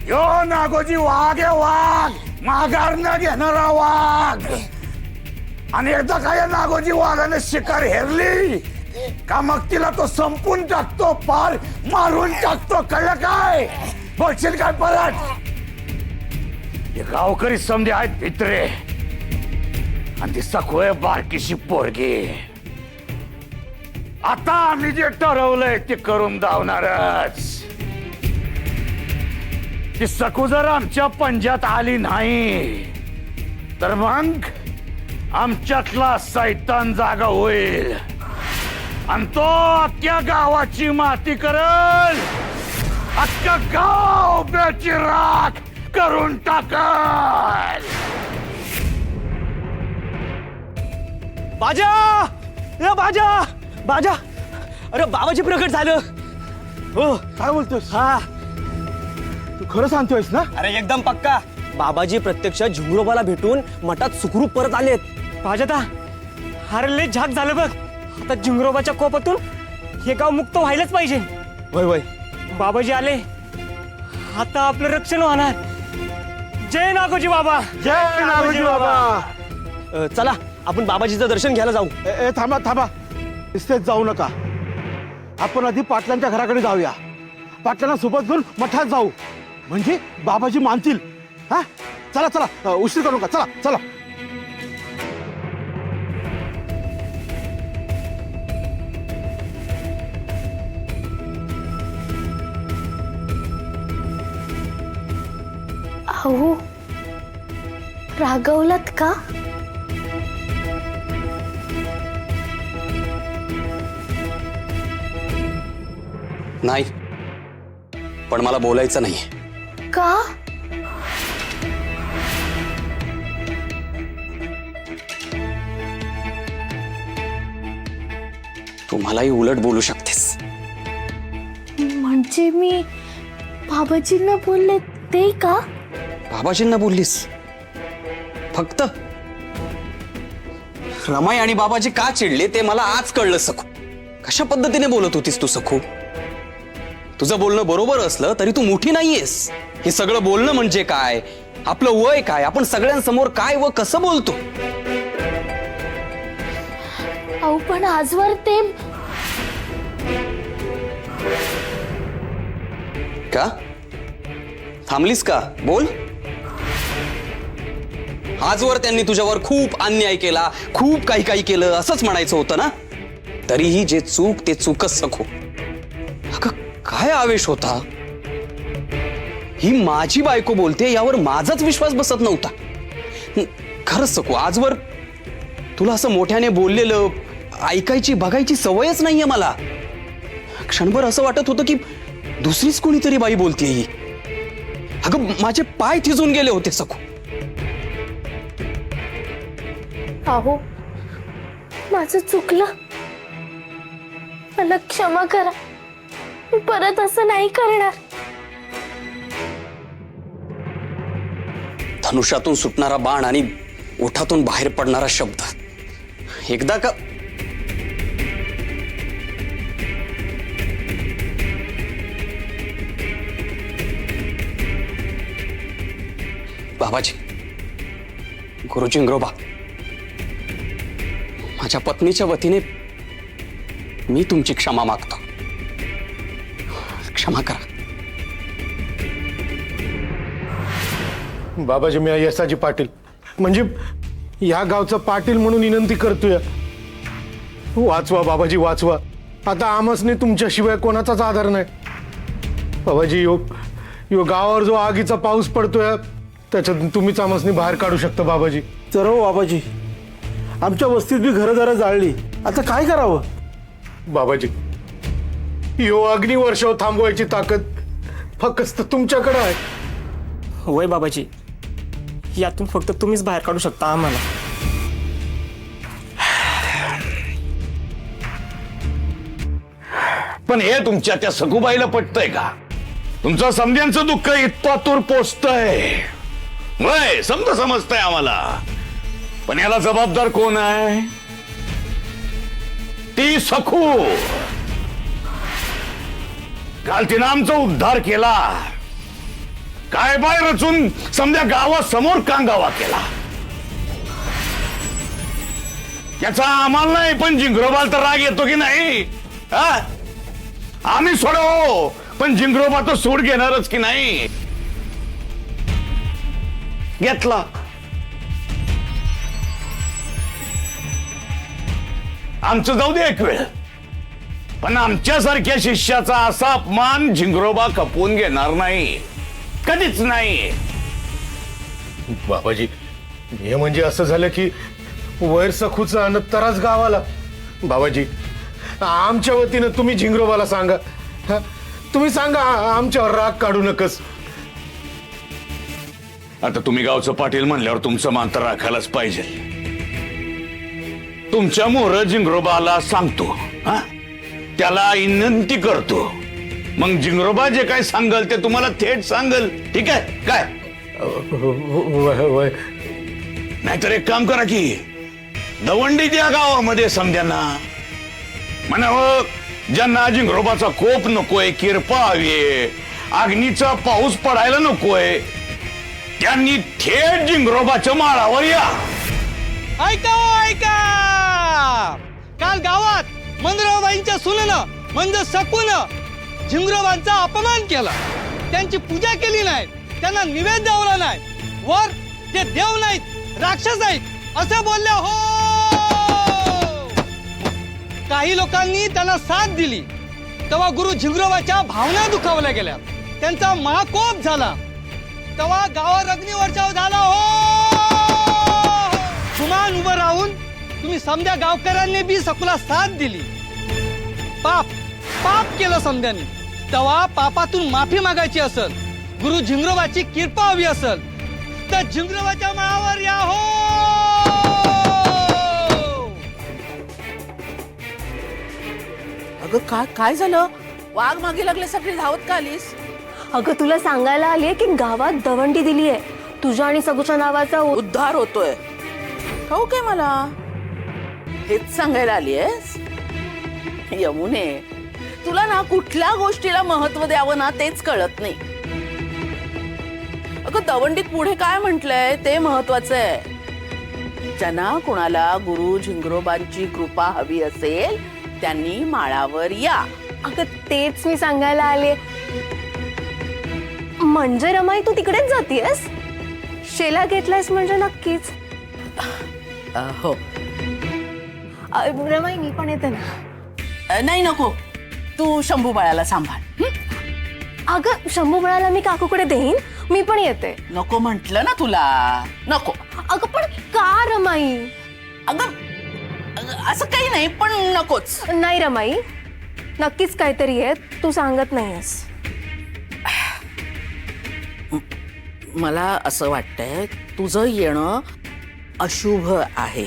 यो Ngozi वाघ आहे वाघ, माघार न घेणारा वाघ. आणि एकदा काय नागोजी वाघाने शिकार हेरली का मग तिला तो संपून टाकतो, पार मारून टाकतो. कळलं काय? बोलशील काय परत? हे गावकरी समजे आहेत भित्रे आणि ती सखोय बारकीशी पोरगी. आता आम्ही जे ठरवलंय ते करून धावणारच. ती सकू जर आमच्या पंजात आली नाही तर मग आमच्यातला सैतान जागा होईल आणि तो अख्ख्या गावाची माती करल, अख्खा गाव बेची राख करून टाकल. बाजा, ए बाजा, बाजा, अरे बाबाजी प्रकट झालं. हो, काय बोलतोस? हा, तू खरं सांगतोयस ना? अरे एकदम पक्का. बाबाजी प्रत्यक्ष झुंगरोबाला भेटून मठात सुखरूप परत आलेत. बाजादा, अरे लय झाक झालं बघ. आता झुंगरोबाच्या कोपातून हे गाव मुक्त व्हायलाच पाहिजे. वय वय, बाबाजी आले, आता आपलं रक्षण होणार. जय नागोजी बाबा. जय नागोजी बाबा. चला आपण बाबाजीचं दर्शन घ्यायला जाऊ. ए थांबा थांबा, इथेच जाऊ नका. आपण आधी पाटलांच्या घराकडे जाऊया. पाटलांना सोबत घेऊन मठात जाऊ, म्हणजे बाबाजी मानतील. हा, चला चला, उशीर करू नका. चला चला. अहो, रागवलात का? नाही, पण मला बोलायचं नाहीये. का? तू मलाही उलट बोलू शकतेस. म्हणजे मी बाबाजींना बोलले ते का? बाबाजींना बोललीस? फक्त रमाई आणि बाबाजी का चिडले ते मला आज कळलं सखू. कशा पद्धतीने बोलत होतीस तू सखू? तुझं बोलणं बरोबर असलं तरी तू मोठी नाहीयेस. हे सगळं बोलणं म्हणजे काय, आपलं वय काय, आपण सगळ्यांसमोर काय व कसं बोलतो. अहो पण आजवर ते का थांबलीस का? बोल. आजवर त्यांनी तुझ्यावर खूप अन्याय केला, खूप काही काही केलं असंच म्हणायचं होतं ना? तरीही जे चूक ते चूकच सखू. अगं काय आवेश होता. ही माझी बायको बोलते यावर माझाच विश्वास बसत नव्हता. खरंच सखू, आजवर तुला असं मोठ्याने बोललेलं ऐकायची बघायची सवयच नाहीये मला. क्षणभर असं वाटत होतं की दुसरीच कोणीतरी बाई बोलतेय ही. अगं माझे पाय थिजून गेले होते सखू. अहो माझं चुकलं, मला क्षमा करा. मी परत असं नाही करणार. धनुष्यातून सुटणारा बाण आणि ओठातून बाहेर पडणारा शब्द एकदा का बाबाजी, गुरुजी इंग्रोबा, माझ्या पत्नीच्या वतीने मी तुमची क्षमा मागतो. क्षमा करा. बाबाजी, मी यसाजी पाटील, म्हणजे या गावचा पाटील म्हणून विनंती करतोय. वाचवा बाबाजी, वाचवा. आता आमसने तुमच्याशिवाय कोणाचाच आधार नाही. बाबाजी, यो गावावर जो आगीचा पाऊस पडतोय त्याच्यातून तुम्हीच आमसने बाहेर काढू शकता बाबाजी. तर हो बाबाजी, आमच्या वस्तीत बी घरदारं जाळली, आता काय करावं? बाबाजी, यो अग्निवर्षाव थांबवायची ताकद फक्त तुमच्याकडे आहे. होय बाबाजी, यातून फक्त तुम्हीच बाहेर काढू शकता आम्हाला. पण हे तुमच्या त्या सखूबाईला पटतंय का? तुमचं समध्यांचं दुःख इतपातूर पोचतंय. वय समजतंय आम्हाला, पण याला जबाबदार कोण आहे? ती सखू. काल तिनं आमचा उद्धार केला. काय काय बाय रचून समजा गावासमोर कांगावा केला. याचा आम्हाला नाही, पण जिंगरोबाला तर राग येतो की नाही? हा? आम्ही सोडो, पण जिंगरोबा तो सूड घेणारच की नाही? घेतला. आमचं जाऊ दे एक वेळ, पण आमच्यासारख्या शिष्याचा असा अपमान झिंगरोबा खपवून घेणार नाही, कधीच नाही. बाबाजी, हे म्हणजे असं झालं की वैर सखूचा अन तराच गावाला. बाबाजी, आमच्या वतीनं तुम्ही झिंगरोबाला सांगा. हा? तुम्ही सांगा आमच्यावर राग काढू नकस. आता तुम्ही गावचं पाटील म्हणल्यावर तुमचं मान तर राखायलाच पाहिजे. तुमच्या मोर जिंगरोबाला सांगतो, हा? त्याला विनंती करतो, मग जिंगरोबा जे काय सांगल ते तुम्हाला थेट सांगल. ठीक आहे काय? नाहीतर एक काम करा की दवंडी द्या गावामध्ये समध्यांना. म्हणावं, ज्यांना जिंगरोबाचा कोप नकोय, किरपा हवीये, अग्नीचा पाऊस पडायला नकोय, त्यांनी थेट जिंगरोबाच्या माळावर या. ऐका ऐका, काल गावात मंदिराबाईंच्या सुनेनं म्हणजे सकून झिंगरोबांचा अपमान केला. त्यांची पूजा केली नाही, त्यांना निवेद द्यावला नाही, वर ते देव नाहीत राक्षस आहेत असं बोलले. हो, काही लोकांनी त्यांना साथ दिली, तेव्हा गुरु झिंगरोबाच्या भावना दुखावल्या गेल्या, त्यांचा महाकोप झाला, तेव्हा गावावर अग्निवर्षाव झाला. हो, गुमान उभं राहून तुम्ही समध्या गावकऱ्यांनी बी सकुला साथ दिली. पाप पाप केलं समध्यानी, तेव्हा पापातून माफी मागायची असेल, गुरु झिंगरोबाची कृपा हवी असेल तर झिंगरोबाच्या माळावर या. हो, अगं काय काय झालं? वाघ मागे लागल्यासारखी धावत का आलीस? अगं तुला सांगायला आलीये की गावात दवंडी दिलीये तुझ्या आणि सगूच्या नावाचा उद्धार होतोय. हो काय मला हेच सांगायला आलीयस? यमुने, तुला ना कुठल्या गोष्टीला महत्व द्यावं ना तेच कळत नाही. अगं दवंडीत पुढे काय म्हटलंय ते महत्वाचं आहे. ज्यांना कुणाला गुरु झिंगरोबांची कृपा हवी असेल त्यांनी माळावर या. अगं तेच मी सांगायला आले. म्हणजे रमाई तू तिकडेच जातीयस? शेला घेतलायस म्हणजे नक्कीच. हो. रमाई मी पण येते ना. नाही नको, तू शंभू बाळाला सांभाळ. अगं शंभू म्हणाला मी काकूकडे देईन, मी पण येते. नको म्हंटल ना तुला, नको. अगं पण का रमाई? अगं असं काही नाही, पण नकोच. नाही रमाई, नक्कीच काहीतरी आहे, तू सांगत नाहीयस. मला असं वाटतंय तुझं येणं अशुभ आहे.